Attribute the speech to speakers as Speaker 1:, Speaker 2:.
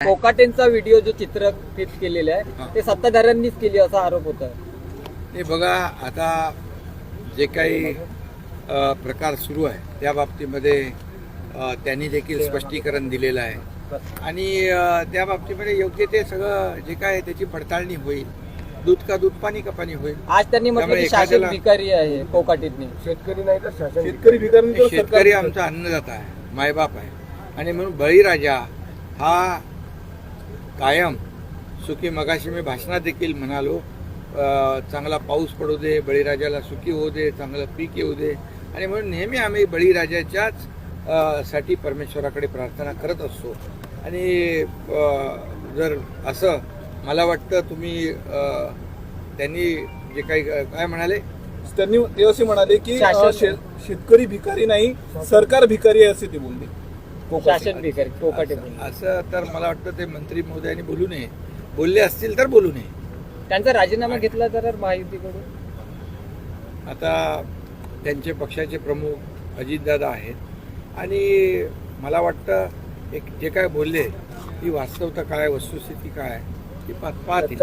Speaker 1: कोकाटेंचा video जो चित्रफित केलेला आहे ते सत्ताधाऱ्यांनीच केली असा आरोप होता।
Speaker 2: हे बघा, आता जे काही प्रकार सुरू आहे त्या बाबतीमध्ये त्यांनी देखील स्पष्टीकरण दिलेलं आहे आणि त्या बाबतीमध्ये योग्य ते सगळं जे काय त्याची पडताळणी होईल। दूध का दूध, पाणी का पाणी होईल।
Speaker 1: आज त्यांनी म्हटलं की शासन भिकारी आहे कोकाटेंनी।
Speaker 2: शेतकरी नाही तर शासन, शेतकरी भिकारी, शेतकरी आमचा अन्नदाता आहे, मायबाप आहे आणि म्हणून बळीराजा हा कायम सुखी, मगाशी मी भाषणात देखील म्हणालो, चांगला पाऊस पडू दे, बळीराजाला सुखी होऊ दे, चांगलं पीक येऊ दे आणि म्हणून नेहमी आम्ही बळीराजाच्याच साठी परमेश्वराकडे प्रार्थना करत असतो। आणि जर असं मला वाटतं तुम्ही त्यांनी जे काही काय म्हणाले,
Speaker 3: त्यांनी ते असे म्हणाले की शेतकरी भिकारी नाही, सरकार भिकारी आहे असे ते बोलले।
Speaker 1: शासन भिकारी कोकाटे
Speaker 2: असं तर मला वाटतं ते मंत्री महोदयांनी बोलू नये, बोलले असतील तर बोलू नये।
Speaker 1: त्यांचा राजीनामा घेतला तर महायुतीकडून
Speaker 2: आता त्यांचे पक्षाचे प्रमुख अजितदादा आहेत आणि मला वाटतं एक जे काय बोलले ती वास्तवता काय, वस्तुस्थिती काय ती पाहतील।